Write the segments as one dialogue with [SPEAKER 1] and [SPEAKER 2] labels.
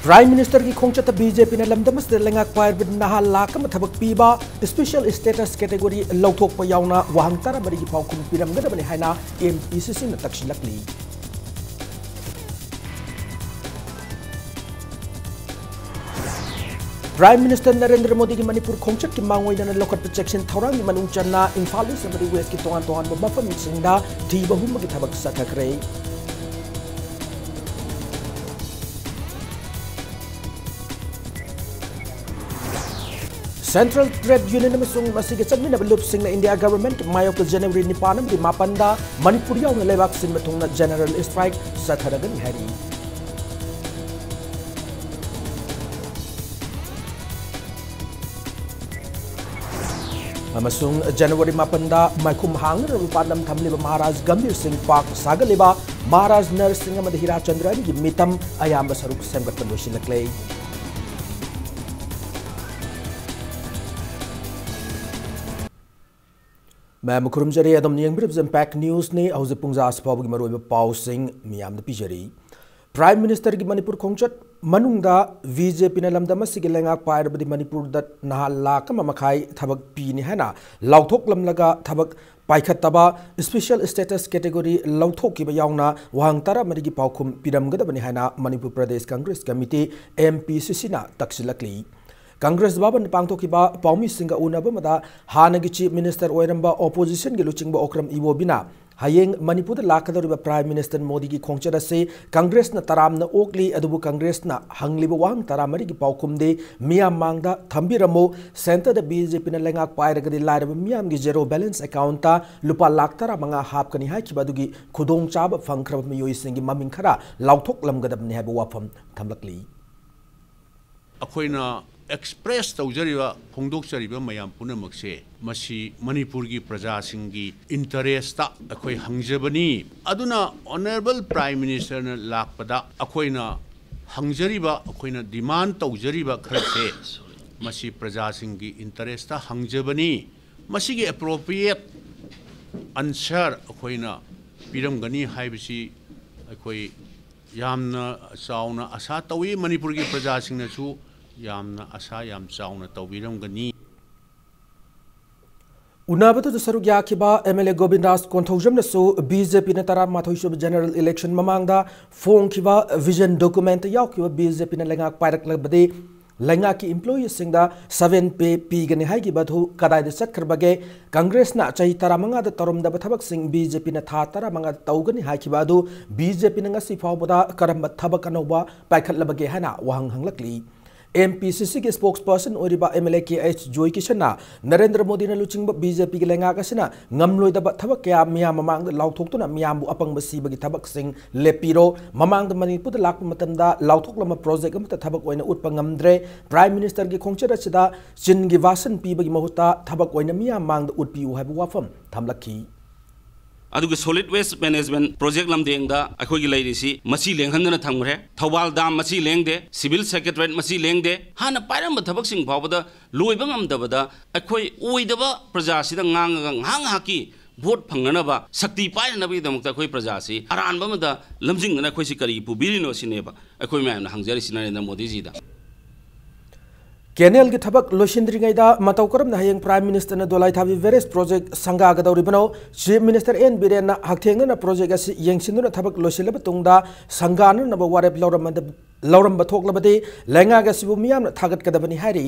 [SPEAKER 1] Prime Minister की खोंचत BJP ने लमदम से लेंगाक पायर नहा लाकम थबक पीबा स्पेशल स्टेटस कैटेगरी लौथोक यावना वहांग तरा मरी की पाउकुम पिरमगदबने हाइना MPCC न तक्शिलकली Prime Minister Narendra Modi की मणिपुर खोंचत की मांगोइना लोकट प्रोटेक्शन थौरांग की मनुंग चन्ना इम्फाल ईस्ट वेस्ट की तोहान मफम सिंदा धी बहुम की थबक सथखरे Central Trade Union amasung masige changminaba lupsing na India government mayok January 9 di mapanda Manipur yauna lebak sin matungna general strike satharagan hari amasung January 9 da maikhum hangna rupanam thamliba Maharaj Gambhir Singh Park sagaliba Maharaj Narsingh amadi Hira Chandra gi mitam ayamba saruk semgatpan losilakle मैं मुखरुम जरी अदम नियंग impact news ने हौजे पुंजा सफाब की मरोइब पाउ Singh मियाम the पिजरी prime minister की Manipur खोंचत मनुंगदा BJP ने लमदम सिगे लेंगाक पायरबदी Manipur the नहा लाख मखाई थबक पीनी हैना लाउथोक लमलगा थबक पाइखतबा special status category लौथोकिब यावना वहांग तरा मरी की पाउखुम पिरमगदबनी हैना मणिपुर प्रदेश कांग्रेस कमिटी MPCC ना तक्सिलकली Congress Baban Pangtokiba, Paumi Singa Unabamada, Hanagi Chief Minister Oiramba, Opposition Giluchingba Okram Iwobina, Hayeng Manipur Lakadariba Prime Minister Modi ki Khongchada se, Congress na Taram na Oakli, Adubu Congress na Hanglibawang Taramari ki Paukumde, Miam Mangda, Thambiramo, Center the BJP na Lengak Pairagadi Larab Miam gi zero balance account ta, Lupa Laktara Manga Hapkani Haki Badugi, Kudong Chab, Fankrab Mio Singi Maminkara, Lautok Lamgadab Nehabawapam, Tamlakli.
[SPEAKER 2] Akoina express tawjariba phongdokchariba mayam punamakse masi Manipur gi praja singi interest ta akoi hangjabani aduna honorable prime minister na lakpada akoina hangjariba akoina demand tawjariba kharse masi praja singi interest ta hangjabani masi gi appropriate answer akoina piramgani haibisi akoi yamna sauna asa tawi Manipur gi praja singna chu Yamna asa yam sauna tawiram gani
[SPEAKER 1] Unabatu the Sarugya Kiba, MLA Gobindas Kontojam Nasu, BJP Natara Matoshub General Election Mamanga, Fong Kiba, Vision Document Yakiba, BJP Nalanga Parak Labade, Langaki employees sing the 7 pay Pigani Hagi Batu, Kadai the Sakarbage, Congress na Chaitamanga, the Torum the Batabak sing BJP Natara Manga Taugani Hakibadu, BJP Nangasi Fauboda, Karamba Tabakanova, Pakalabage Hana, Wang Hanglakli. MPCC के spokesperson ओरिबा MLA KH जोई किशना नरेंद्र मोदी ने लुचिंग BJP के लेंगा कसना ngam थबक क्या मिया ममांग लाउथोक्तुना मियामबु अपंग सिबगी थबक सिंग लेपिरो ममांग मणिपुर लाक मतमदा लाउथोक लम प्रोजेक्ट अमत थबक ओइना उतपा ngamdre प्राइम मिनिस्टर की खोंचर सिदा चिन गी वासन पीबगी महुता थबक ओइना मिया मांग उतपिउ हाबु वाफम थमलखी
[SPEAKER 3] अदुग solid waste management project lamdengda akhoi gi lairisi masi lenghandana thamgre thawal dam masi lengde civil secretariat masi lengde hana pairam thabak sing phawbada loiba ngamdabada akhoi oidaba praja sida ngang haki vote phanganaba sakti painanabi damakta akhoi praja si aranba mada lamjingna akhoi si kari pubirino sineba akhoi mayamna hangjari sinarendra modi ji da
[SPEAKER 1] Kenel की थबक लोशिंद्रिंगैदा मतौकरम नहयंग prime minister ने दोलाई थाबी वेरेस project संगा गदौरिबनो chief minister N Biren हकथेंगना project असि यंगसिनुना थबक लोशिलब तुंगदा संगान नब वारेप लौरम बथोकलबदे लेंगा गसिबु मियाम थागत कदबनी हारी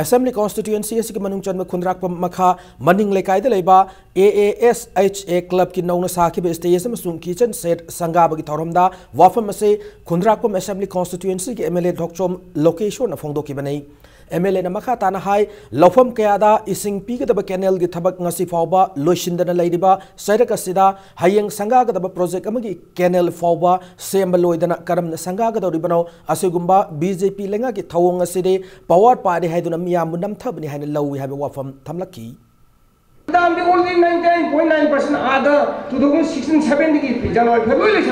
[SPEAKER 1] असेंबली कॉन्स्टिट्यूएंसी असि के मनुंग चन्म खुंद्राकपम मखा मनिंग लेकाइदा लेबा AASHA क्लब की नौना साखिब स्टेज अमसुंग किचन सेट संगाबगी थौरमदा वाफम असे खुंद्राकपम असेंबली कॉन्स्टिट्यूएंसी के MLA डॉक्टर लोकेशो न फोंगदोकी बनै MLA na makha tana hai lofam kayada ising pigadaba canal gi thabak ngasi fawba loishindana leiriba sairaka sida hayeng sanga gadaba project amagi canal fawba semba loidana karam na sanga gadoribano asugumba BJP lenga gi thawong aside power party haiduna miyam nam thabni haina lawi habe wafam thamlaki
[SPEAKER 4] The only 99.9% other to the 1670 January, February,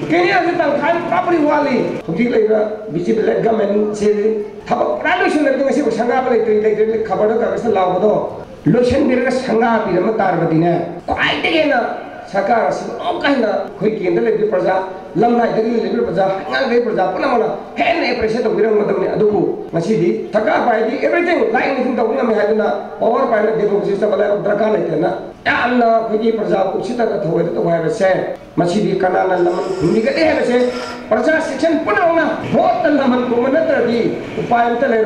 [SPEAKER 4] Kenya is a property wali, particularly visible government says, Traduction of the Sangapore, Kabada, Lavado, Lucian Sanga, Piramata, quite again. सरकार SIM कहना कोई केंद्र लेबी प्रजा लमनाइदगी लेबी प्रजा ngang प्रजा पुनमना हेन एप्रेसिएट तौबिरम मदमने अदुबु मसीदी सरकार पाइदी everything like anything तौबिरम में हाइदना पावर पाइलट डेमोक्रेसी सबले दरकार लेतना यामना कोई प्रजा उचित थोय तो हाइबसे मसीदी कनाना लमन खुनिगदे हेबसे प्रजा सेक्शन पुनमना वोट लमन को मनत्रदी उपाय तले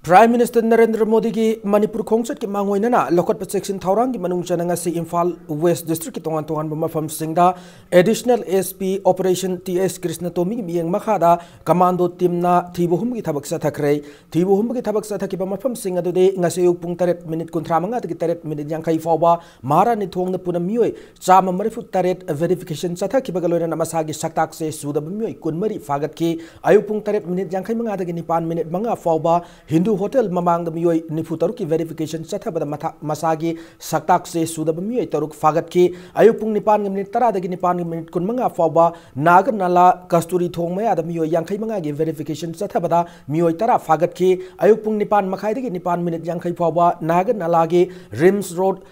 [SPEAKER 1] Prime Minister Narendra Modi ki Manipur khongchat ki mangoinana lokot section thawrang ki manung chananga si Imphal West District ki tongan tongan mafam singda additional SP Operation TS Krishna Tomi miyeng makhada commando team na thibuhum ki thabak sa thakre thibuhum ki thabak sa thaki mafam singa de ngase uk pung 3 minute kunthra manga ki 3 minute yang kai fawba mara ni thong na punam mioi chama marifu 3 verification sa thaki bagaloina namasagi saktak se suda mioi kunmari fagat ki ayuk pung 3 minute yang kai manga de 9 minute manga fawba Hindu hotel mamang da mioi nifu taruk ki verification chatha bada masagi saktak se suda mioi taruk fagat ki ayupung 9 minute tara da 9 minute kun manga fawba nagar nala kasturi thong maya da mioi yankhai manga gi verification chatha bada mioi tara fagat ki ayupung 9 makhai da 9 minute yankhai fawba nagar nala gi rims road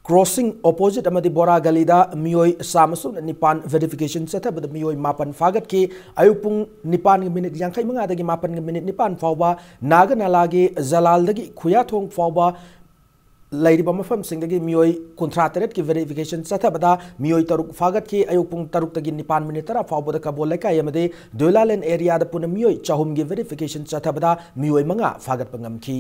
[SPEAKER 1] crossing opposite amadi bora galida mioi samasu nipan verification setha bada mioi mapan fagat ki ayupung 9 minute yankhai manga dagi 9 minute nipan fawba naga nalagi zalal dagi khuya thong fawba lairiba mafam singdagi mioi kunthra teret ki verification setha bada mioi taruk fagat ki ayupung taruk dagi 9 minute tara fawba da kabol kai amade doilalen area da puna mioi chahum gi verification setha bada mioi manga fagat pangam ki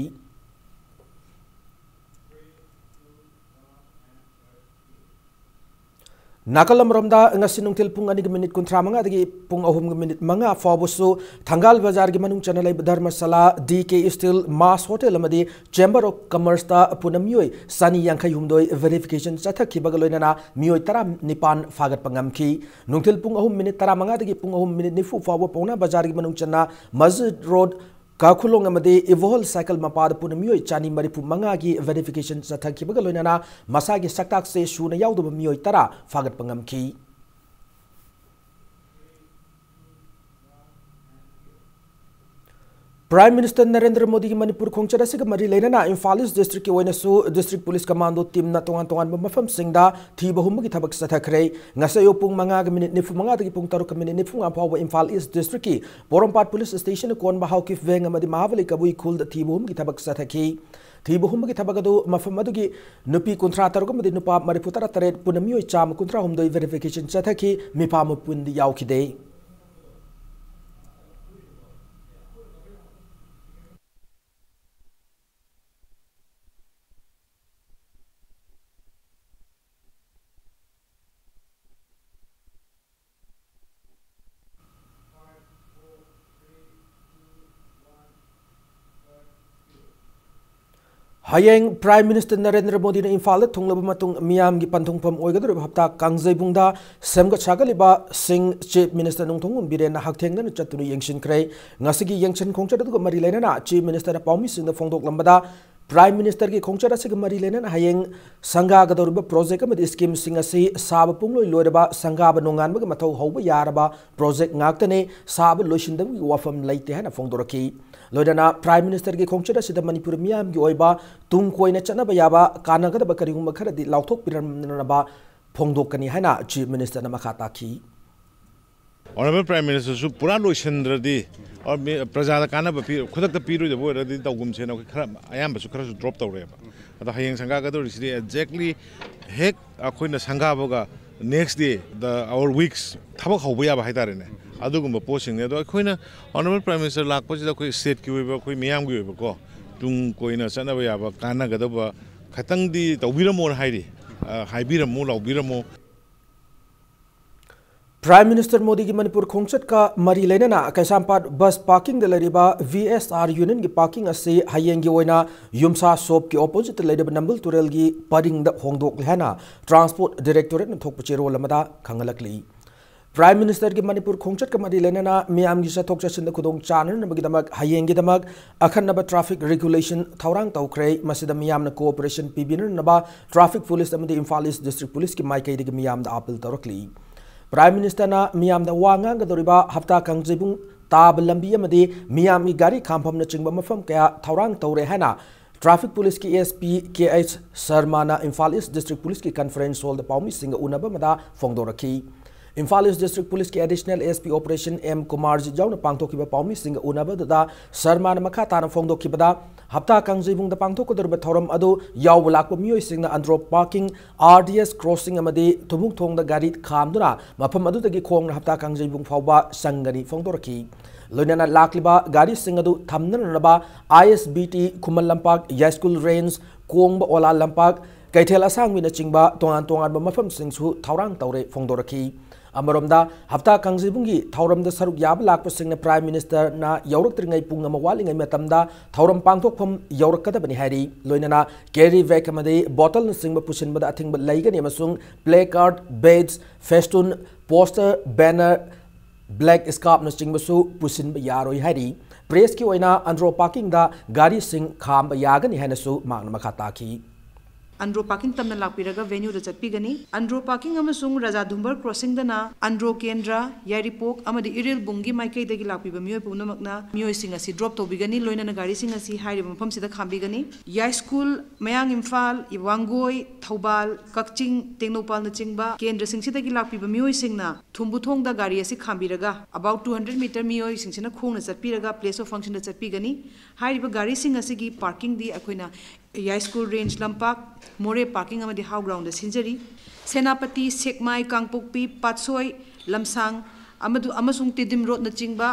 [SPEAKER 1] Nakalam Ramda ngasinung til pung 2 minute kunthra manga dagi pung 3 minute manga fawbusu Thangal Bazar gi manung chanalai Dharmasala DK Steel Mass Hotel amadi Chamber of Commerce ta punamioi sani yankhai humdoi verification chatha ki bagaloina mioi tara nipan fagat pangam ki nungtil pung 3 minute tara manga dagi pung 3 minute nifu fawbo pawna bazar gi manung channa Masjid Road Kakhulong amade Evolve Cycle mapad punamioi chani maripu manga gi verification chathaki bagaloina masagi saktak se shuna yaudu mioi tara fagat pangam ki Prime Minister Narendra Modi ki Manipur khongchara se mari leinana Imphal East District ki oina su District Police Commando team na tongan tongan mafam singda thi bahum gi thabak sa thakre ngase yo pung manga ga minute nifu manga gi pung taruk minute nifu nga phawa Imphal East District ki Porompat Police Station kon bahau ki veng amadi mahavali kabui khul da thi bahum gi thabak sa thaki thi bahum gi thabak adu mafam adu gi nupi kunthra taruk amadi nupa maripu tara tare punamioi cham kunthra humdoi verification sa thaki mipa mu pundi yau ki dei Hayeng Prime Minister Narendra Modi na Imphal thunglaba matung miyam gi panthungpham oigadru hapta kangjaibungda semga chagaliba Singh Chief Minister nungthungum biren haktheng na chatunu yengshin krai ngasigi yengshin khongchada du mari lena na Chief Minister paumi sing da phongdok lambada Prime Minister ki khongchada sig mari lena hayeng sangha gadorba project amadi scheme sing asi sab pungloi loiraba sangha ba nongan ba mathau hauba yaraba project ngaktane sab loishindam gi wafam laite hana phongdoraki Loidana Prime Minister ki khongchada sida Manipur miyam gi oiba tung koina chana ba yaba kana ga ba karigum kharadi lauthok piran ba phongdokani haina Chief Minister na makhata ki
[SPEAKER 5] Honorable Prime Minister su pura loishandradi और प्रजा काना खुद पीरुदी तौगम से खरा अयाम खरा drop तौरेब अद हयें संगागदोरिसिदि एक्जेक्टली हेक अखोइना संगाबगा नेक्स्ट डे आवर वीक्स थबक हौबा याबा हाइतारेने अदुगुम पोसिंग ने अखोइना ऑनरेबल प्राइम मिनिस्टर लाखपसिदा अखोइ स्टेट की ओइबा अखोइ मियाम की ओइबा को तुंग कोइना चनबा याबा कानागदबा खतंगदी तौबिरमो हाइरि हाइबिरमो लाउबिरमो
[SPEAKER 1] Prime Minister Modi ki Manipur khongchat ka mari lena Kaisampad bus parking de lariba VSR Union ki parking ase hayeng gi oina Yumsa shop ki opposite lariba Nambul Turel gi paring da hongdok lehana Transport Directorate na thokpa chero lamada khangalakli Prime Minister ki Manipur khongchat ka mari lena miyam gi sathok chasin da khudong chanan na magidamak hayeng gi damak akhan naba traffic regulation thaurang tawkre masida miyam na cooperation pibin naba traffic police amadi Imphal East District Police ki maikai de miyam da appeal tarakli Prime Minister na miyam da wanga gadoriba hafta kangjibung tab lambi amadi miyam gi gari khampam na chingba mafam kaya thaurang tawre hana traffic police की SP KH Sharma Imphal east district police की conference hall पाउमी सिंह उनब फोंदोरखी। Imphal east district police की additional SP operation M Kumar ji जाउन पांगथोखिबा पाउमी सिंह उनबदा शर्मा मखा ताना फोंदोखिबदा हप्ता कांगजेबुंग पांगथोकदरबा थौरम अदो याव लाक्पा मियोय सिंह अंड्रो पार्किंग RDS क्रॉसिंग अमदी तुमुंग थोंग गाड़ी खामदुना मफम अदुदगी खोंग हप्ता कांगजेबुंग फाउबा संगनी फोंदोरखी। लोनना लाक्लिबा गाड़ी सिंह अदु थमननबा ISBT खुमल लंपाक यास्कुल रेंज कोंग ओला लंपाक कैथेल असांगविना चिंगबा तोंगान तोंगान मफम सिंगसु थौरांग तौरे फोंदोरखी। अमरोमदा हप्ता कांगजेबुंगी थौरमदा सरुक याब लाक्पसिंगना प्राइम मिनिस्टर ना यौरक्त्रिंगै पुंग अमा वालिंगै मतमदा थौरम पांगथोकफम यौरक्कदबनि हारि। लोइनना कैरी बैग अमदि बोतल सिंगबा पुसिनबदा अथिंगबा लैगनि अमसुंग placard beads festoon poster banner black scarf चिंबसु पुसिनबा यारोय हारि। प्रेस की ओइना अंड्रो पार्किंग दा गाड़ी सिंग खाम यागनि हानसु मांगना मखा ताखी।
[SPEAKER 6] अंड्रो पार्किंग तमना लापीरगा वेन्यू द चटपीगनी। अंड्रो पार्किंग अमसुंग राजा दुंबर क्रॉसिंग दना अंड्रो केंद्र यारिपोक अमदि इरिल बुंगी माइकई दगी लापीबा मियोय पुनमकना मियोय सिंग असि ड्रॉप तोबिगनी। लोइना गाड़ी सिंग असि हाइरिबा मफम सिदा खामबिगनी। याई स्कूल मयांग इम्फाल वांगोय थौबाल कक्चिंग टेक्नोपाल न चिंगबा केंद्र सिंग सिदगी लापीबा मियोय सिंगना थुंबुथोंग दा गाड़ी असि खामबिरगा अबाउट 200 मीटर मियोय सिंगसिना खोंगना चटपीरगा प्लेस ऑफ फंक्शन द चटपीगनी। हाइरिबा गाड़ी सिंग असि पार्किंग दी अखोइना Yaiskul range Lampak Moreh parking अमदि हाउ ग्राउंड सिंजरी। सेनापति सेकमाई कांगपोकपी पातसोय लमसांग अमसुंग तिदिम रोड न चिंगबा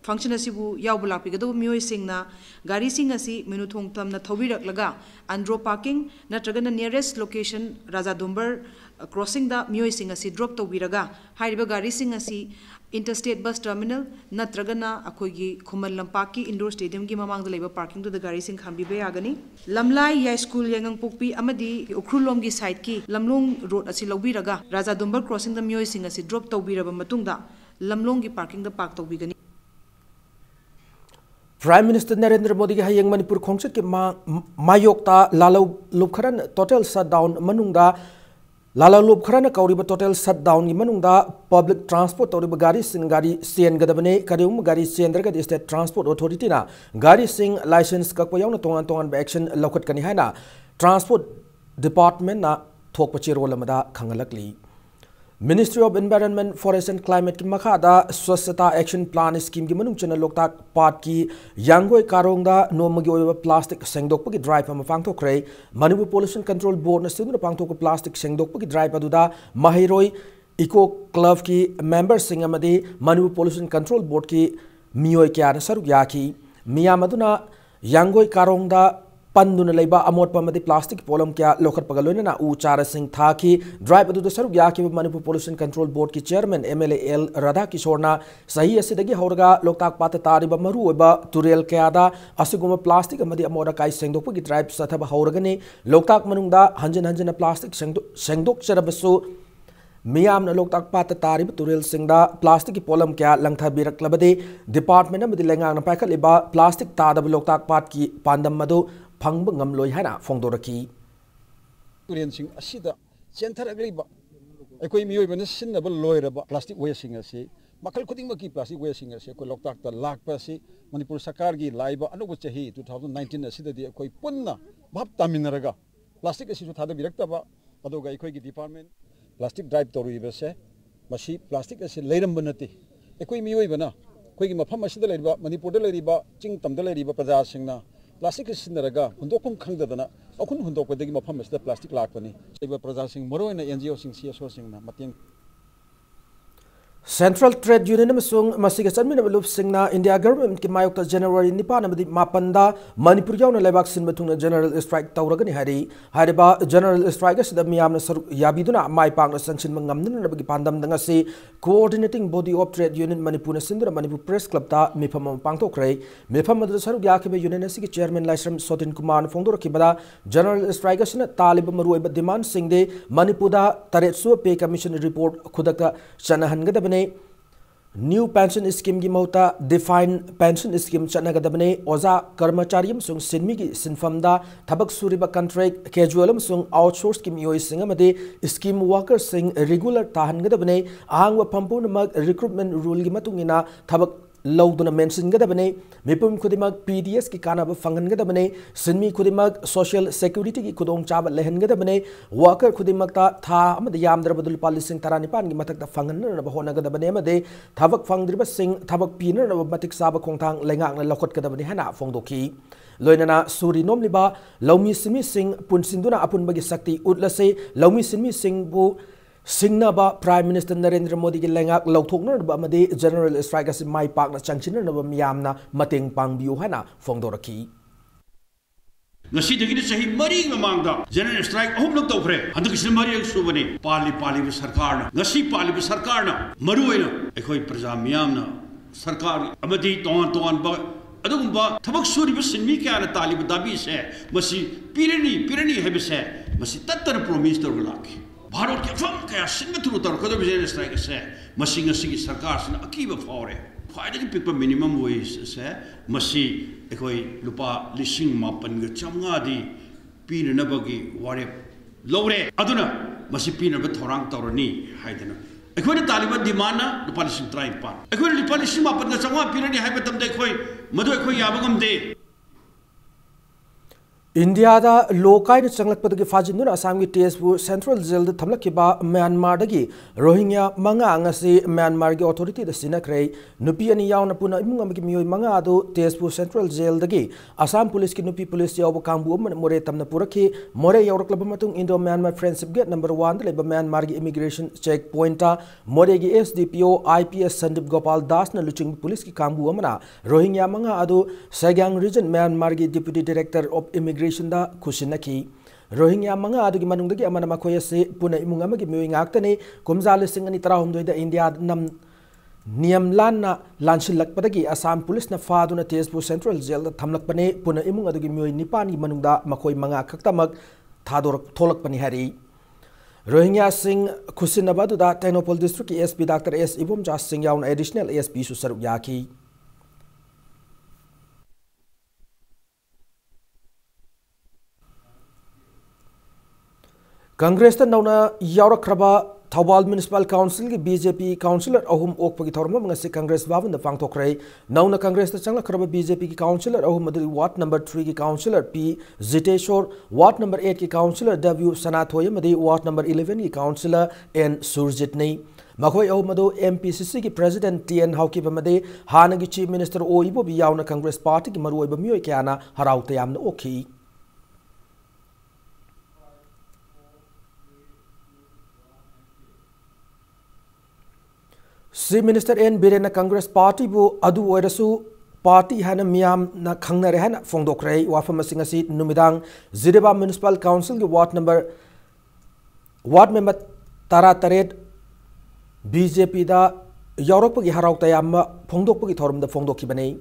[SPEAKER 6] फंक्शन असिबु यावबु लापीगदो मियोय सिंगना गाड़ी सिंग असि मिनुथोंग तमना थौबिरकलगा अंड्रो पार्किंग नत्रगना नियरेस्ट लोकेशन राजा दुंबर क्रॉसिंग दा मियोय सिंग असि ड्रॉप तौबिरगा हाइरिबा गाड़ी सिंग असि इंटरस्टेट बस टर्मिनल नत्रगना अखोगी खुमल लंपाक की इंडोर स्टेडियम की ममांग लेबा पार्किंग द गाड़ी सिंग खांबीबे यागनी। लमलाई या स्कूल यांगंग पोकपी अमदी उखरुलोम की साइड की लमलोंग रोड असि लौबीरगा राजा दुंबर क्रॉसिंग द मियोय सिंग असि ड्रॉप तौबीरबा मतुंगदा लमलोंग की पार्किंग द पार्क तौबीगनी।
[SPEAKER 1] प्राइम मिनिस्टर नरेंद्र मोदी की हयेंग मणिपुर खोंगचत के मायोक्ता लालौ लुपखरन टोटल शटडाउन मनुंगदा लाला लोब खरना कौरिबा टोटल शटडाउन की मनुंगदा पब्लिक ट्रांसपोर्ट तौरिबा गाड़ी सिंग गाड़ी सेन गदबने करिउम गाड़ी सेंद्रगा स्टेट ट्रांसपोर्ट अथॉरिटी ना गाड़ी सिंग लाइसेंस ककपा याउना तोंगान तोंगान एक्शन लौखटकनी हाइना ट्रांसपोर्ट डिपार्टमेंट ना थोकपा चेरोल अमदा खंगलकली। Ministry of environment forest and climate की मखादा स्वच्छता एक्शन प्लान स्कीम की मनुंग चना लोकताक पाट की यांगोय कारोंगदा नोमगी ओइबा प्लास्टिक सेंगदोकपगी ड्राइव अमा पांगथोखरे। मणिपुर पोल्यूशन कंट्रोल बोर्ड न सिंदुना पांगथोक प्लास्टिक सेंगदोकपगी ड्राइव अदुदा महिरोय इको क्लब की मेंबर सिंग अमदी मणिपुर पोल्यूशन कंट्रोल बोर्ड की मियोय क्याना सरुक याखी। मियाम अदुना यांगोय कारोंगदा पंदुना लेबा अमोटपा अमदी प्लास्टिक पोलम क्या लोखटपगा लोइनना उ चारा सिंह थाकी। ड्राइव अदुदा सरुक याखिबा मणिपुर पोल्यूशन कंट्रोल बोर्ड की चेयरमैन MLA L राधा किशोरना सही असिदगी हौरगा लोकताक पात तारिबा मरु ओइबा तुरेल कयादा असिगुम प्लास्टिक अमदी अमोरा काई सेंगदोकपगी ड्राइव सथबा हौरगने लोकताक मनुंगदा हंजन हंजन प्लास्टिक सेंगदोकचरबसु मियामना लोकताक पात तारिब तुरेल सिंगदा प्लास्टिक की पोलम क्या लंगथाबिरकलबदे डिपार्टमेंट अमदी लेंगांगना पाइखलिबा प्लास्टिक तादब लोकताक पात की पांदम मदु फंग ngमलोय हाना फोंदोरकी।
[SPEAKER 7] तुरेन सिंग असिदा चेंथरगलिबा अखोई मियोइबन सिन्नब लोयरबा प्लास्टिक वेस्टिंग असे मखल खुदिंगमकी प्लास्टिक वेस्टिंग असे को लोकताक लाकपा से मणिपुर सरकार की लाइबा अनुगु चही 2019 असिददी अखोई पुन्ना भाप तामिनरगा प्लास्टिक असिसु थादबिरक्तबा अदुगा अखोई की डिपार्टमेंट प्लास्टिक ड्राइव तौरीबसे मसी प्लास्टिक असे लेरंब नते अखोई मियोइबना अखोई की मफम असिदा लेरिबा मणिपुर द लेरिबा चिंग तमदा लेरिबा प्रजा सिंगना प्लास्टिक सिंदरगा हुंदोकम खंगदना अखुन हुंदोकपदगी मफम असिदा प्लास्टिक लाकपनी सेबा प्रजा सिंग मरोयना NGO सिंग CSO सिंगना मतेंग। सेंट्रल ट्रेड यूनियन
[SPEAKER 1] सिंगना इंडिया गवर्नमेंट की मायोक जनवरी 9 मापनदा मणिपुर यावना लेबाक सिनबथुंगना जनरल स्ट्राइक तौरगनी हारिबा जनरल स्ट्राइक असिदा मियामना सरुक याबिदुना माइपांगना संसिन मंगमननबगी पांदमदंग असि coordinating body of trade union Manipur सिंदुना मणिपुर प्रेस क्लब ता मिफम पांगथोखरे। मिफम अदुदा सरुक याखिबा यूनियन असि की chairman Laishram सोतिन Kumar फोंदोरखिबदा general strike असिना तालिब मरुइबा डिमांड सिंगदे मणिपुरदा 300 पे कमीशन रिपोर्ट खुदका चनहनगदबने न्यू पेंशन स्कीम की मौता डिफाइन पेंशन स्कीम चनगदबने ओजा कर्मचारी सिन्मी की सिंफमदा थबक सूरीब कंट्रैक्ट कैजुअल आउटसोर्स की मियोई स्कीम वर्कर रेगुलर ताहनगदबने आहंग फंपूर्णमक रिक्रूटमेंट रूल की थबक लौदुना मेंशनगदबने मिपुम खुदिमक PDS की कानाब फंगनगदबने सिनमी खुदिमक सोशल सिक्योरिटी की खुदोंग चाब लेहनगदबने वर्कर खुदिमकता था अमद यामद्रबद लुपा लिसिंग 19 की मथकता फंगननब होनगदबने अमदे थबक फंगद्रिब सिंग थबक पीननब मतिक साब खोंथांग लेंगांगना लखोटगदबने हना फोंदोखी लोइनना सूरी नोमलिबा लौमी सिमी सिंह पुनसिंदुना अपुनबगी शक्ति उतलसे लौमी सिमी सिंह बु सिंगनबा प्राइम मिनिस्टर नरेंद्र मोदी की लेंगाक लौथोकनरबा अमदे जनरल स्ट्राइक असे माई पाकना चंगचिनरबा मियामना मतेंग पांगबियु हाना फोंदोरखी
[SPEAKER 8] ngasi sahi mari mamangda general strike ahumlok tawkhre handukisi mari subani pali sarkar na ngasi pali sarkar na maruina ekhoi praja miyamna sarkar amadi ton ba adugumba thabak suri sinmi kya na talib dabi se masi pirani hebse masi tattana promise torlaki Bharat के फम क्या सिंग through तर कदम जेन strike से मसिंग सिंग सरकार से अकीब फावरे ख्वाइदगी पिप minimum wage से मसी एकोई लुपा लिसिंग मापन ग चमगादी पीननबगी वारे लौरे अदुना मसी पीनब थोरांग तौरनी हाइदना एकोई तालिब डिमांड लुपा लिसिंग 35 एकोई लुपा लिसिंग मापन ग चमगा पीननी हाइब तमदे एकोई मदु एकोई याबगम दे
[SPEAKER 1] इंडिया दा लोकाई चंगलकपदगी फाजिनुना असम की तेजपुर सेंट्रल जेल द थमलकिबा म्यांमार दगी रोहिंग्या मंगा अंगसी म्यांमार की अथॉरिटी द सिनक्रे नुपी अनि यावना पुना इमुंग अमगी मियोय मंगा अदो तेजपुर सेंट्रल जेल दगी असम पुलिस की नुपी पुलिस याव कांगबु अमन मोरे तमना पुरखी मोरे यावरकलब मतुंग Indo Myanmar friendship gate number 1 द लेबा म्यांमार की इमिग्रेशन चेक पॉइंट मोरे की एसडीपीओ आईपीएस संदीप गोपाल दास न लुचिंग पुलिस की कांगबु अमना रोहिंग्या मंगा अदो सेग्यांग रीजन म्यांमार की डिप्यूटी डायरेक्टर ऑफ इमिग्रेशन दा खुशिनकी रोहिंग्या मंगा अदुगी मनुंगदगी अमना मखोय से पुना इमुंग अमगी मियोय ngaktani kumja lising ani 13 da India नम नियम लाना लांसिलकपदगी असम पुलिस न फादुना तेजपुर सेंट्रल जेल दा थमलकपने पुना इमुंग अदुगी मियोय निपानी मनुंगदा मखोय मंगा खक्तमक थादोरक थोलकपनि हरी रोहिंग्या सिंह खुशिनबदुदा टेक्नोपोल डिस्ट्रिक्ट की SP doctor S Ibomja Singh याउन एडिशनल एसपी सु सरुक याकी कांग्रेस नौना यावरख्रबा थौबाल म्युनिसिपल काउंसिल की बीजेपी काउंसिलर अहुम ओकपगी थौरम से कांग्रेस बाबन पांथोखरे नौना कांग्रेस चंगलख्रबा बीजेपी की काउंसिलर अहुम वार्ड नंबर 3 की councillor P Jiteshwar ward number 8 की councillor W Sanathoi ward number 11 की काउंसिलर एन सुरजित ने मखोय अहुम एमपीसीसी की प्रेसिडेंट टीएन हाउकी हानगी चीफ मिनिस्टर ओइबो भी यावना कांग्रेस पार्टी की मरुओइबा मियोय क्याना हराउते यामना ओखी chief minister N Biren Congress party बु अदु ओइरसु पार्टी हैन मियाम न खंगनरे हैन फोंदोखरे वाफम सिंगसी नुमिदांग जिरेबा म्युनिसिपल काउंसिल की वार्ड मेंबर 13 बीजेपी दा यूरोप की हराउ तयाम फोंदोकपगी थौरम द फोंदोखी बने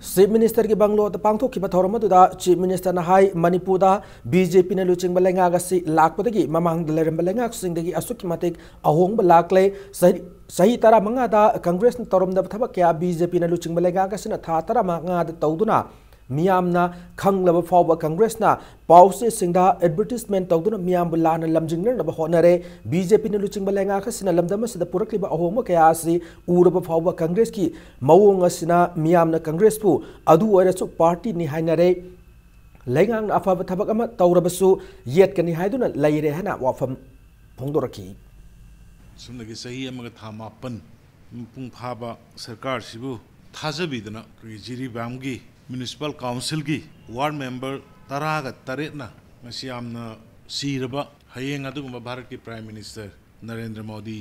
[SPEAKER 1] चीफ मिनिस्टर की बंगलो पांथोखिब थौरम अदुदा चीफ मिनिस्टर न हाई मणिपुर दा बीजेपी न लुचिंग बलेंगा गसी लाकपदगी ममांग दलेरम बलेंगा सिंगदगी असुकी मतिक अहोंग लाकले सही तरह मंगा दा कांग्रेस न तौरम द थबक क्या बीजेपी न लुचिंग बलेंगा गसिन था तरह मंगा द तौदुना मियामना खंगलब फाव कांग्रेस ना पाउसे सिंदा एडवर्टाइजमेंट तौदुना मियाम बुलान लमजिंगनब होनरे बीजेपी न लुचिंग बलेंगा खसिना लमदम सिदा पुरकलिबा अहोम कया असि उरब फाव कांग्रेस की मवोंग असिना मियामना कांग्रेस पु अदु ओइरसु पार्टी नि हाइनरे लेंगांग अफब थबक अमा तौरबसु येतकनि हाइदुना लैरे हना वाफम फोंदोरखी
[SPEAKER 5] सुमनगी सही अमग था मापन पुंग फाबा सरकार सिबु थाजबीदना जिरीबामगी म्युनिसिपल काउंसिल की वार्ड मेंबर 13 सीरब हयेंग भारत की प्राइम मिनिस्टर नरेंद्र मोदी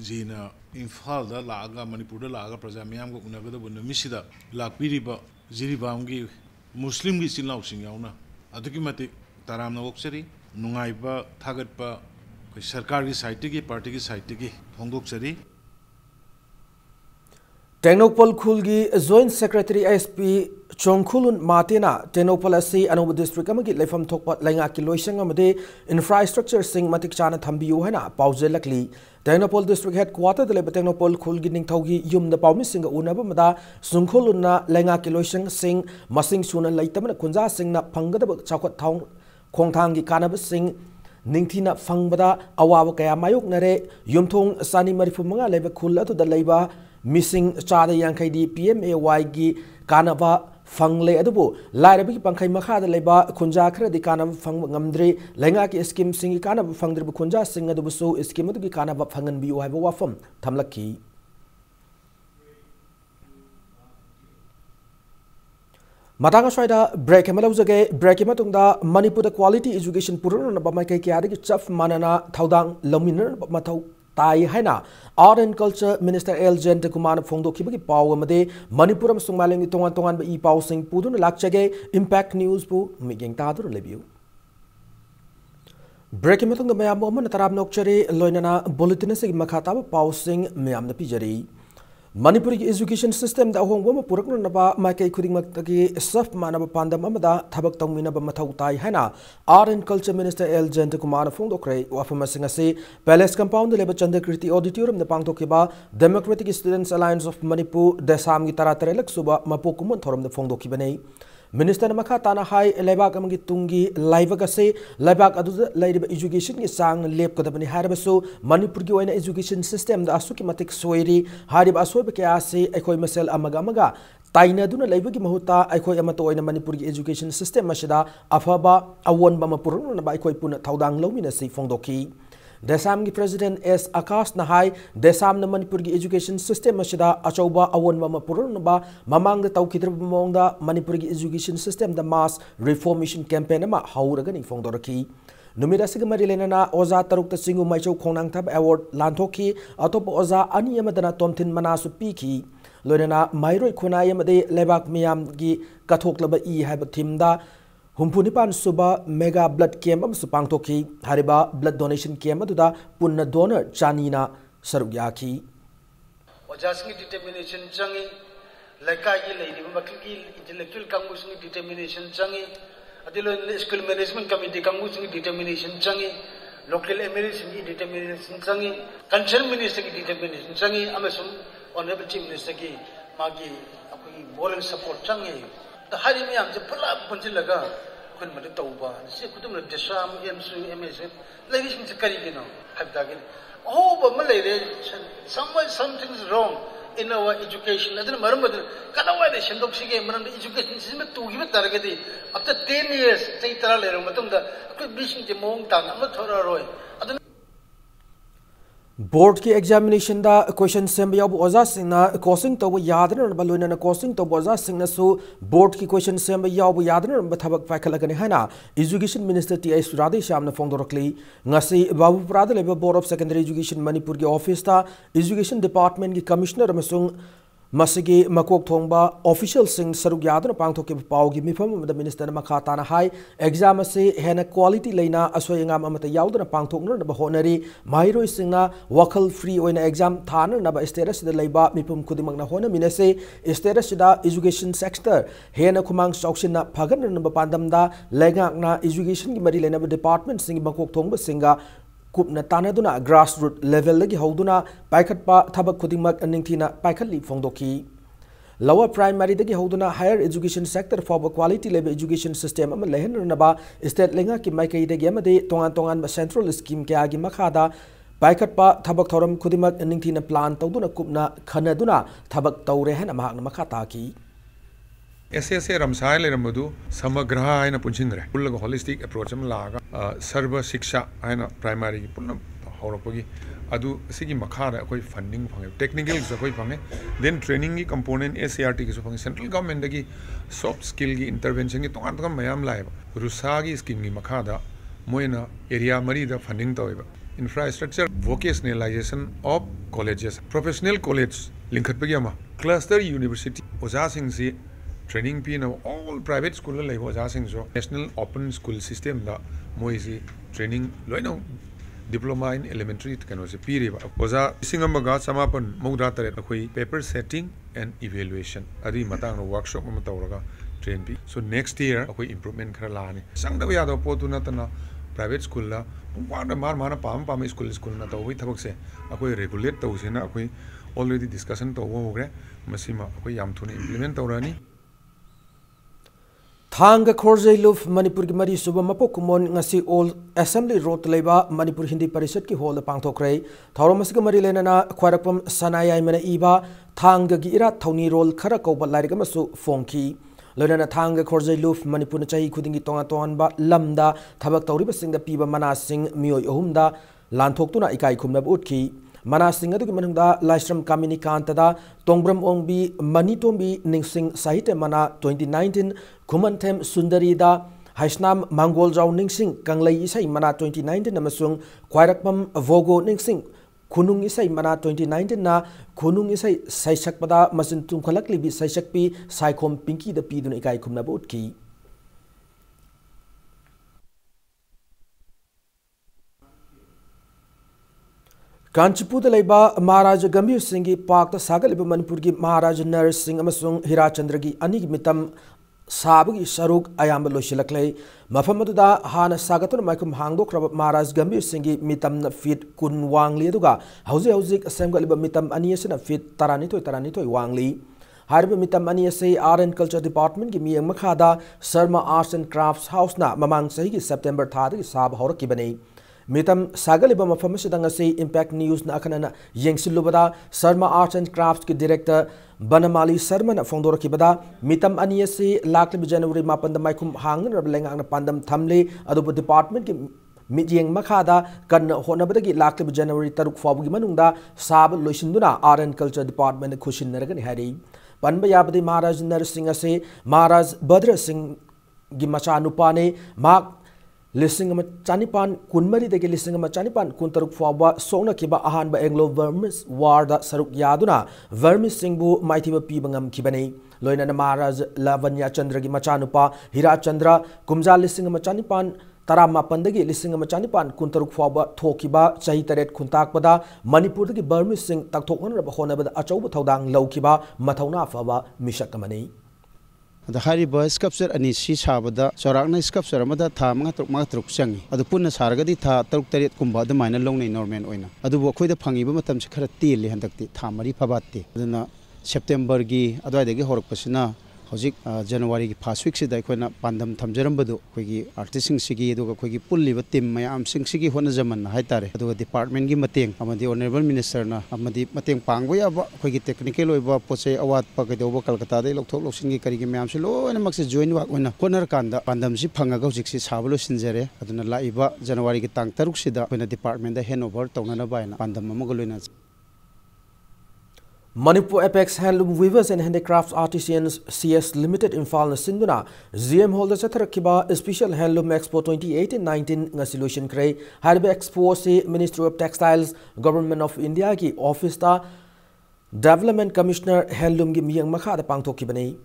[SPEAKER 5] जी ने इम्फाल लागा मणिपुर लागा प्रजा मैम को उनगदब नुमिसिद लापीब जिरीबाम की मुस्लिम की इचिनाउसिंग तराम ओक्चरी नुंगाइब थागत सरकार की साइड की पार्टी की साइड की फोंदोक्चरी
[SPEAKER 1] टेक्नोपोल खुल की जॉइंट सेक्रेटरी एसपी चोंखुलुन मातेना टेक्नोपोल असी अनोब डिस्ट्रिक्ट अमगी लेफम थोप लैंगा की लोइसंग अमदे इंफ्रास्ट्रक्चर सिंग मतिक चाना थंबियु हैना पाउजेलकली टेक्नोपोल डिस्ट्रिक्ट हेडक्वार्टर लेब टेक्नोपोल खुल की निंगथौगी युम द पाउमि सिंग उनब मदा सुंखुलुन लैंगा की लोइसंग सिंग मसिंग सुन लैतमन कुंजा सिंग न फंगदब चाखत थाउ खोंथांग की कानब सिंग निंगथीना फंगबदा अवाब कया मायोक नरे युमथोंग सानी मरिफु मंगा लेब खुल अतुदा लेबा मिसिंग चाद यांखैदी PMAY की कानबा फंगले अदुबो लाइरबी पंखै मखादा लेबा खुंजा खरदि कानब फंग ngamdri lenga की स्कीम सिंग कानब फंगद्रिब खुंजा सिंग अदुबसु स्कीम अदुगी कानब फंगन बियो हाइबो वाफम थमलकी Matanga Swida break Malauge break Matunda Manipur quality education Purun Bamaka Kiadi Chaf Manana Taudang Lominer Matau Tai Hena Art and Culture Minister L. Gente Kumana Fondo Kibaki Power Made Manipuram Sumaling Tongan Tongan E. Pau Sing Pudun Lakchage Impact News Pu making Tadur Lebu. Breaking Matung the Mayam Moment Tarab Nokchere Loinana Bulletinesi Makataba Pau Sing Mayam the Pijari. Manipuri education system da hong wama purakna naba makai khuding maktagi saf manaba pandam amada thabak tongmina ba mathau tai hana Art and Culture Minister L. Gente Kumana Fongdokre wafama singase Palace Compound leba Chandakriti Auditorium the pangtokiba Democratic Students Alliance of Manipur desam gi taratarelak suba mapokumun thorum the Fongdokibane Minister Makatana Hai Lebak Amagi Tungi Laivagase Lebak Adu Lady Education is sang Lep Kodabani Harabaso Manipur in education system the Asukimatic Soiri Harib Aswebekase Ekoi Masel Amagamaga Taina Duna Laivagi Mahuta Ekoi Amato in a Manipur education system Mashida Afaba Awon Bamapurun by Koi Puna Taudang Lominasi Fongdoki Desam ki President S. Akas Nahai Desam na Manipur ki education system masida achauba awon mama purun ba mamang da tau kidra bamong da Manipur ki education system da mass reformation campaign ma hauraga ni fongdoraki numira siga marilena na oza taruk ta singu maichau khonang thab award lanthoki atop oza ani amadana tomthin manasu piki loinana mairoi khunai amade lebak miyam gi kathoklaba I haiba thimda Humpunipan suba mega blood camp am supang toki hariba blood donation camp aduda punna donor chanina sarugyaki
[SPEAKER 9] Ojasngi determination changi laikai ki leini makki intellectual kangusingi determination changi adilo school management committee kangusingi determination changi local MLAs ki determination changi concerned minister ki determination changi amasum honorable chief minister ki magi apni moral support changi the hari me am je pala punjilaga kun mate tauba se kudum la desam emsu ms ladies in kari gino habdagin oh ba malere something is wrong in our education adana maramad kadawa de shendok sige maram education system tu gi taragadi after 10 years sei tara le matung da ku bising je mong tang am thora roi
[SPEAKER 1] Board की examination da question semba yabu oza singna crossing to yadna baluna na crossing to oza singna so board की question semba yabu yadna bathabak fakhalagani hana education minister TI Suradi Shamna Fongdorokli ngasi babu prada leba board of secondary education Manipur ki office ta education department ki commissioner amasung Masigi Makok Thongba official sing Saruk Yadana Pangtoki Paugi Mifam the minister Makatana High exam se hena quality lena aswayangam amata yaudana pangtokna ba honari mairo singna wakal free oina exam thana na ba status the laiba mipum kudimagna hona minase status da education sector hena kumang sauksina phagan na ba pandam da lenga na education ki mari lena department sing Makok Thongba singa Kupna Tanaduna grassroots level lagi hauduna paikhatpa thabak khudingmak aningthina paikhatli fongdoki lower primary dagi hauduna higher education sector for quality level education system am lehenrnaba state lenga ki maikai dagi amade tongan central scheme kya gi makhada paikhatpa thabak thoram khudimak aningthina plan tawduna kupna khanaduna thabak tawre hena mahakna makhata ki
[SPEAKER 10] ऐसे रमसाय ले रमदु समग्र है ना पुंचिंद्रे पुल्ल को holistic approach में लागा सर्व शिक्षा है ना प्राइमरी की पुल्ल होरपगी अदु सिगी मखार कोई फंडिंग फंगे टेक्निकल से कोई फंगे देन ट्रेनिंग की कंपोनेंट SCRT की फंगे सेंट्रल गवर्नमेंट की सॉफ्ट स्किल की इंटरवेंशन की तो मयाम लाएब रुसा की स्कीम की मखादा मोइना एरिया मरी द फंडिंग तोइब infrastructure vocationalisation of colleges professional college लिंखत पे गया क्लस्टर यूनिवर्सिटी ओजा सिंह से training pin all private school like was asking so national open school system da moisi training loino diploma in elementary can was piri oza singamaga samapan mauda tare akoi paper setting and evaluation adi matang workshop ma tawraga train pi so next year akoi improvement khara lani sangda ya do potuna tana private school la wanda mar pam school na tawi thabak se akoi regulate tawsena akoi already discussion to wo gre masima akoi yam thuni implement tawrani
[SPEAKER 1] Thang Khorjai Luf Manipur ki mari suba mapo kumon ngasi all assembly road leba Manipur Hindi Parishad ki hall pangthokre thauromas ki mari lenana khwarakpam sanayai mana iba thang gi ira thauni rol khara ko ba lairi masu fongki loinana thang Khorjai Luf Manipur na chahi khudingi tonga ba lamda thabak tawriba singda piba mana sing miyoi ahumda lanthokuna ikai khumna utki Mana singa du manungda Laisram Kamini Kantada Tongbram Ongbi Manitombi Ningsing Sahite Mana 2019 Kumantem Sundarida Haisnam Mangol Jaw Ningsing Kanglai Isai Mana 2019 Namasung Kwairakpam Vogo Ningsing Kunung Isai Mana 2019 na Kunung Isai Saisakpada Masin Tungkhalak Libi Saisakpi Saikom Pinki the Pidun Ikai Kumna Butki Kanchipur the Leba Maharaja Gambhir Singhi Park the Sagal Manipur ki Maharaja Nar Singh Amasung Hira Chandragi Anig Mitam Sabagi Sharuk Ayamba Loshilakle Mafamaduda Hana Sagaton Makum Hangdo Krab Maharaj Gambhir Singhi Mitam Fit Kun Wangli Duga Hauzik Assembly Mitam Aniasan Fit Taranito Wangli Harba Mitam Aniase Art and Culture Department ki Miyang Makhada Sarma Arts and Crafts House na Mamang Sahi September Thadi Sab Horakibane Mitam Sagaliba Mafamasidangase Impact News na Akanana Yengsilubada Sarma Arts and Crafts ki Director Banamali Sarma na Fondora Kibada Mitam Aniase Lakli January Mapanda Maikum Hangan Rabalang na Pandam Thamle Adobo Department ki Midyeng Makhada Kan Honabadagi Lakli January Taruk Fabugi Manunda Sab Loishinduna Art and Culture Department Kushin Naragan Hari Panbayabadi Maharaj Narsingh se Maharaj Badra Singh Gimacha Nupane Mak Listing Chanipan Kunmari de Listing Chanipan Kuntaruk Faba Sona Kiba Ahan by Anglo Vermis Warda Saruk Yaduna Vermis Singbu Mighty Pibangam Kibane Loina Maharaj Lavanya Chandragi Machanupa Hira Chandra Kumza Listing Chanipan Tarama Pandagi Listing Chanipan Kuntaruk Faba Tokiba Chahitaret Kuntakpada Manipur ki Vermis Sing Taktokan Honabad Achoba Todang Lokiba Matauna Faba Mishakamani
[SPEAKER 11] The Hariba sculpture and his Shabada, Sorana sculpture, Mother Tam, Matruk Sang, Adupuna Sargadi, Tarik Kumba, the minor long in Norman Oina. Adubo the Pangibatam Sakarati, and the Tamari Pabati, then September Gi, Adwadi Horpasina, Hosik, January past weeks, the Quena Pandam Tamjarambadu, Quigi, artisting Sigi, Quigi Pulli, but Tim, Mayam Sing Sigi Honazaman, Haitare, the department Gimating, Amadi Honorable Minister, Amadi Mating Pangway, Quigi technical, Pose, Awat Pagadobo, Calcata, Lokto, Singi Karigi Mamsilo, and Max join when Honor Kanda, Pandam Zipangago, Six Havalo Sinzere, Aduna Laiba, January Tang Taruxida, when the department the Hanover, Tongana Baina, Pandam Mogolinas. Manipur Apex Handloom Weavers and Handicrafts Artisans CS Limited in Falna Sinduna ZM Holder Satarakiba Special Handloom Expo 2018-19 nga solution kray Harbe Expo se Ministry of Textiles Government of India ki Office ta Development Commissioner Handloom gi miyang makha da pangthokibani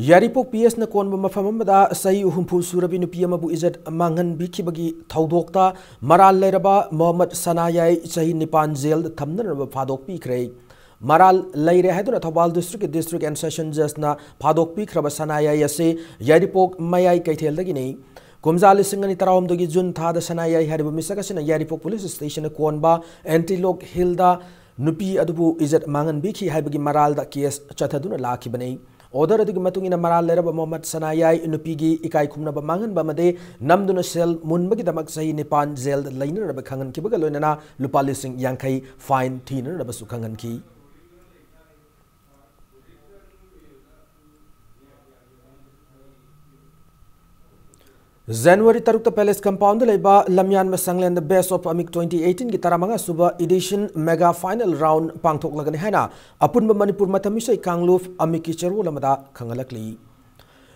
[SPEAKER 11] Yaripok PS na konba mafamamada sayi uhumpu surabi nupi amabu izat mangan bikibagi thaudokta maral leraba Mohammad Sanayai sahi nipan jail thamnaraba phadok pikre maral leire haiduna Thobal district and session judge na phadok pikraba Sanayai ase Yaripok mayai kaithel dagini Kumzali Singani Taram dogi Jun Thada Sanayai hariba misakasina Yaripok police station konba Antelope Hilda nupi adubu izat mangan biki haibagi maral da case chathaduna lakibani Order the Matungina Maral Leraba Mohammad Sanayai Nupigi Ikai Kumna Bamangan Bamade Namduna Sel Munbagi Damaksahi Nipan Zel Liner Bakangan Kibagalona Lupalising Yankai Fine Tiner Rabasukangan Ki January Tarukta Palace Compound Leba Lamyan Masanglan the best of Amik 2018 Gitaramanga Suba Edition Mega Final Round Pangtok Lagan Hana Apunba Manipur Matamisha Kangluf Amiki Cherulamada Kangalakli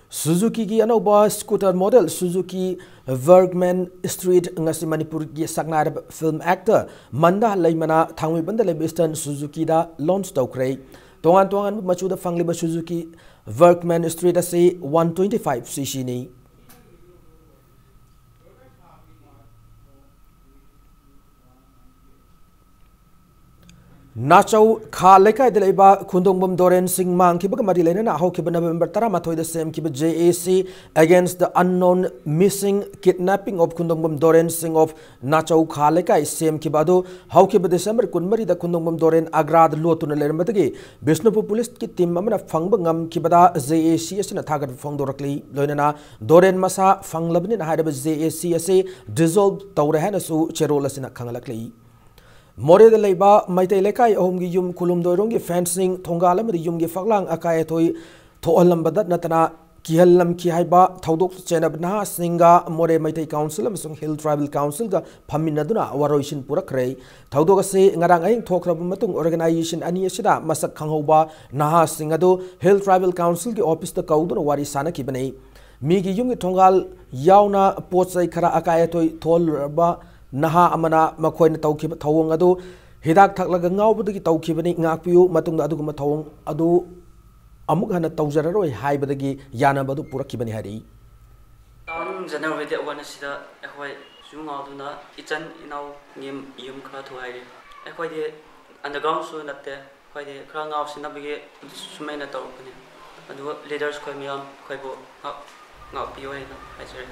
[SPEAKER 11] Suzuki gi Anoba scooter model Suzuki Bergman Street Ngasi Manipur gi Sagnarab film actor Manda Laimana Thangwi Banda Lebistan Suzuki da launch Tokray Tongan Machuda Fangliba Suzuki Bergman Street ase 125cc ni
[SPEAKER 1] Nachau Kha Lekai de Leba Kundongbom Doren Singh Mang Kiba Mari Lena How Kiba November Taramatoi the same Kiba JAC against the unknown missing kidnapping of Kundongbom Doren Singh of Nachau Kha Lekai same Kibado How Kiba December Kunmari the Kundongbom Doren Agrad Lotuna Lermatagi Bisnopu Police Kit Team Mamma Fangbangam Kibada JAC as in a target Fong directly Lonana Doren Masa Fang Labin Hadab JAC dissolved Taurahanasu Cherolas in a Kangalakli More the Leba, Maite Lekai, Omgi Yum Kulum Dorongi fencing, Tongalam, the Yumgi Faglang, Akayatoi, Toalambadat Natana, Kihalam Kihaiba, Taudok Chenabna, Singa, More Maite Council, Sung Hill Tribal Council, Paminaduna, Waroishin Purakre, Taudoga say, Ngarang, Tokrabumatung Organization, Aniashida, Masak Kangoba, Naha Singado, Hill Tribal Council, the office the Kaudun, Warisana Kibane, Migi Yungi Tongal, Yauna, Portsai Kara Akayatoi, Tolba. Naha Amana Makoin Tauki Tawong Ado, Hidak Taklagangau, the Taukibani, Napu, Matung Aduguma Tawong Ado Amukana Tauzaro, High Badagi, Yana Badu Purakibani Hari.
[SPEAKER 12] General one is the Equai Zoom Alduna, it's an in our name Yum Kratuai. Equai underground soon up there, quite a crown of Sinabigi, Sumena Tokani, and leaders Quamiam, Quabo, not POA, I say.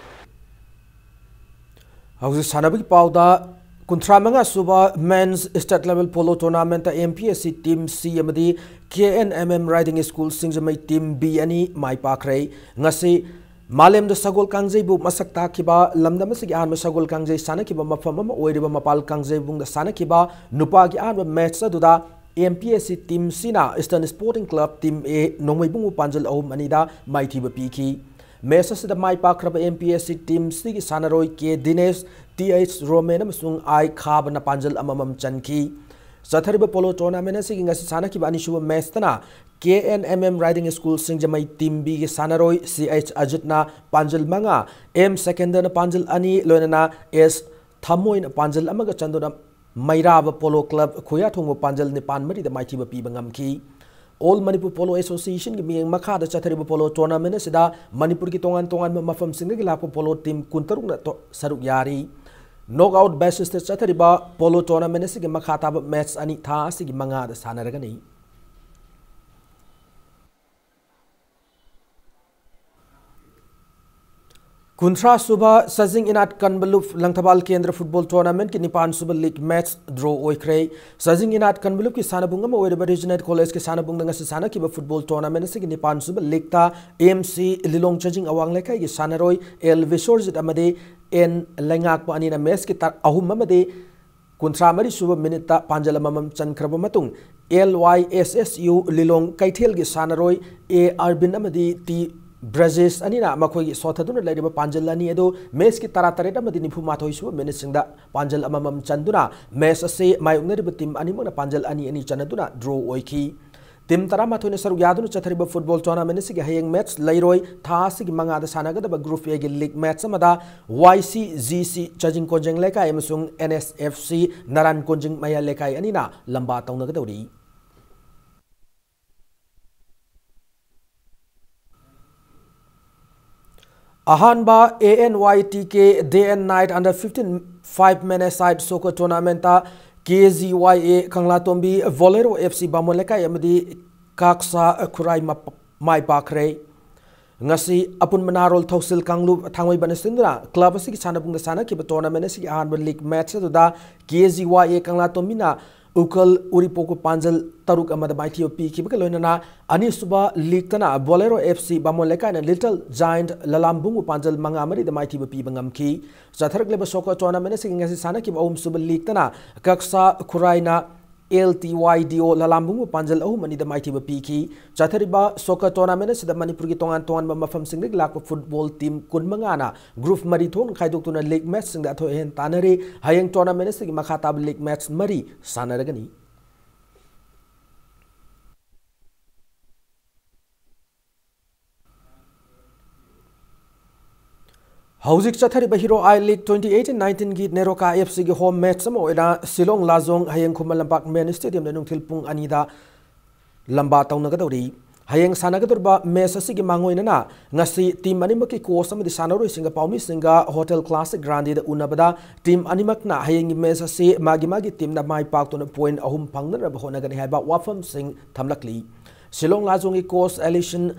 [SPEAKER 1] Houses Sanabi Pauda Kuntramanga Suba Men's State Level Polo Tournament MPSC Team C Amadi KNMM Riding School Singsamay Team B Ani Mai Pakre Ngasi Malem the Sagol Kangze Bu Masak Takiba Lamdamasig An Sagol Kangze Sanakiba Mafama Oiriba Mapal Kangze Bung the Sanakiba Nupagi An Metsa Duda MPSC Team Sina Eastern Sporting Club Team A Nongway Panjal O Manida Maitiba Piki Messas the Mai Pakrab MPSC Team Sigi Sanaroi K Dinesh TH Romanum Sung I Carbon Panjal Amam Chanki Sathariba Polo Tournament singing as Sanaki Banishu Mestana KNMM Riding School Singjamai Team B Sanaroi CH Ajitna Panjal Manga M Secondana Panjal Ani Lonana S Thamoin Panjal Amaga Chandona Mairava Polo Club Kuyatongo Panjal Nipan Mari the Mighty Pibangamki All Manipur Polo Association ki miyang makada chathariba polo tournament sida Manipur ki tongan mafam singa ki lapo polo team kuntaruk na saruk yari knockout basis te chathariba polo tournament sigi makata match ani tha sigi mangada sanaragani Kuntra Suba Sazing Inat Kanbaluf Langtabal Kendra Football Tournament ki Nipan Suba League match draw oikre Sazing Inat Kanbaluf ki Sanabunga ma Wedaba Regional College ki Sanabunga nga Sana ki ba Football Tournament si ki Nipan Suba League ta AMC Lilong Chajing Awang Lekai ki Sanaroi El Visorzit amade en Lengak pa anina mes ki tar ahum amade Kuntra Mari Suba Minita Panjala Mamam Chankraba Matung LYSSU Lilong Kaithel ki Sanaroi A Arbin amade T Brazil anina makoi sothaduna laiba panjalani edo mes ki taratareta madini phumathoi su menisingda panjal amamam chanduna mes ase mayungna team animona panjal ani chanaduna draw oiki team taramathoi saruk yaduna chathariba football tournament sigi hayeng match lairoi tha sigi mangada sanagada group A gi league match amada YCGC Chajing Konjeng lekai amasung NSFC Naran Konjeng Maya lekai anina lamba taunagadauri Ahanba ANYTK Day and Night under 15 5-man side soccer tournament KZYA Kanglatombi Volero FC Bamoleka Yamadi Kaksa Kurai Mai Pakre Ngasi Apun Manarol Tosil Kanglu Tangway Banasindra Club Siki Sanabung the Sana Kiba tournament Siki Ahanba League match da KZYA Kanglatomina Ukal Uripoko Panjal Taruk Amada Mighty P Kibakaloina Anisuba Liktana Bolero FC Bamoleka and Little Giant Lalambungu Panjal Mangamari the Mighty P Bangamki Zatharak Leba Soccer Tournament singing as Sanaki Om Suba Liktana Kaksa Kuraina LTYDO Lalambungu Panjal Omani the Mighty Piki Chathariba Soccer Tournament the Manipuri Tongan Mafam Singing Lak football team Kunmangana Group Mariton Kaidokuna League match sing that Tanari Hayang Tournament sing Makatab League match Mari Sanaragani Hauzik Chathariba Hero I League 2018-19 gi Neroka FC gi home match samo ida Silong Lazong Hayang Kumalampak Main Stadium Nanung Tilpung Anida Lamba Taunagadauri hayeng sanagadurba mes asigi mangoinana ngasi team animak ki course amadi sanaroi singa paumi singa Hotel Classic Grande da unabada team animak na hayeng mes asi magi team na mai pak to point ahum pangna ba honagani haba wafam sing thamlakli Shillong Lazongi course Alison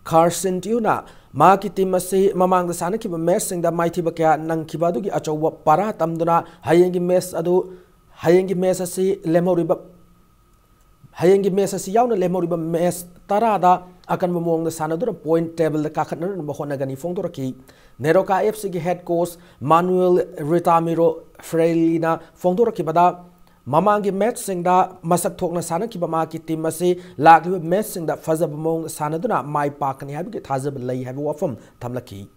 [SPEAKER 1] Carson Tiuna Maki team asi mamang da sanaki ba mes sing da mai thiba kya nang kibadu gi achawa para tamduna hayengi mes asi lemoriba hayengi mes asi yauna lemoriba mes tarada akan memong da sanadura point table da kakatna ba honagani fongdoraki Neroka FC gi head coach Manuel Ritamiro Freilina fongdoraki bada Mamangi match sing da masak thokna sana ki ba ma ki team ase lagli match sing da fazab mong sanaduna mai pakani habi ki thazab lai habi wafam thamlaki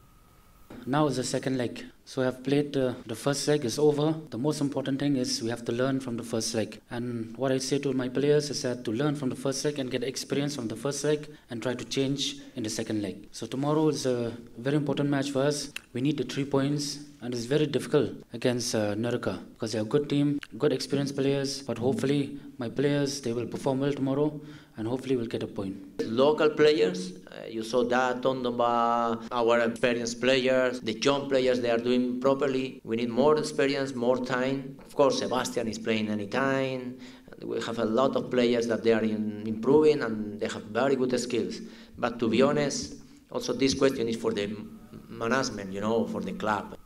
[SPEAKER 13] Now is the second leg. So I have played the first leg is over. The most important thing is we have to learn from the first leg. And what I say to my players is that to learn from the first leg and get experience from the first leg and try to change in the second leg. So tomorrow is a very important match for us. We need the 3 points and it's very difficult against Neraka because they are a good team, good experienced players. But hopefully my players, they will perform well tomorrow and hopefully we'll get a point.
[SPEAKER 14] Local players, you saw that on our experienced players, the young players, they are doing properly. We need more experience, more time. Of course, Sebastian is playing anytime. We have a lot of players that they are improving and they have very good skills. But to be honest, also this question is for the management, for the club.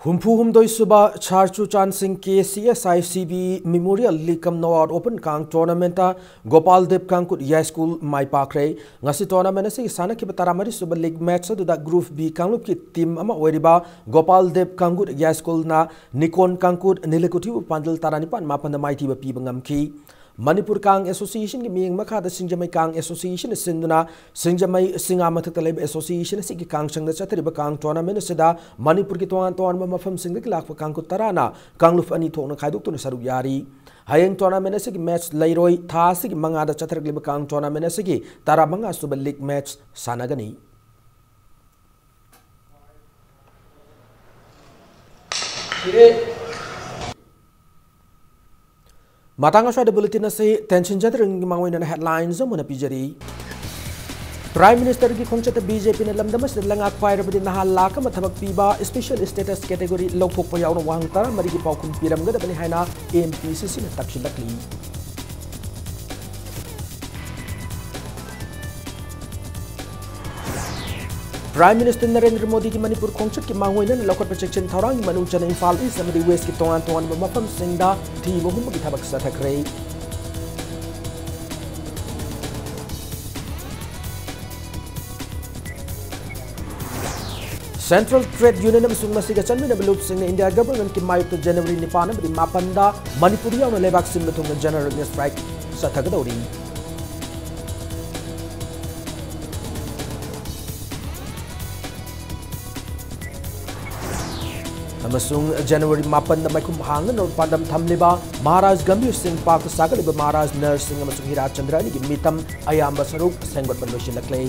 [SPEAKER 1] Humdoi suba Charchu Chan Singh ke CSICB Memorial Likam Nawar Open Kang Tournament Gopal Dev Kangkut High School Mai Pakre ngasi tournament asi sana ki bataramari suba league match adu da group B Kanglup ki team ama oiriba Gopal Dev Kangkut High School na Nikon Kangkut Nilekuti Pandal Taranipan mapanda maiti ba pibangam ki Manipur Kang Association ki miyeng makada Singjamai Kang Association sinduna Singjamai Singamathak Talib Association si ki Kang Sangda Chatriba Kang tournament sida Manipur ki tuan mafam singda ki lakpa Kang Kutarana Kangluf ani thokna khaiduk tu saruk yari hayeng tournament si ki match lairoi tha si ki mangada Chatrak liba Kang tournament si ki tara manga suba league match sanagani Matang aswa bulletin ase tension jatring mangwin na headlines mo na pijari Prime Minister ki khongchat BJP na lamdamas langak pair badi nahala ka mathabak piba special status category lawthok pa yaw na wang tara mari ki paukhum piram ga bani haina MPCC na takshilakli Prime Minister Narendra Modi ki Manipur khongchat ki mangwin na lokot protection thorang manung chana Imphal East amadi West ki tongan mafam singda thi mohum ki thabak sa thakre Central Trade Union amsung masiga chanmi na belup sing na India government ki mayuk to January 9 na badi mapanda Manipuri yaw na lebak sim na general strike sa thagadauri Amasung January 8 na may kumhang na pandam thamliba Maharaj Gambhir Singh Park sa kaliba Maharaj Narsingh amasung Hira Chandra ni mitam ayamba saruk senggot panlosin laklay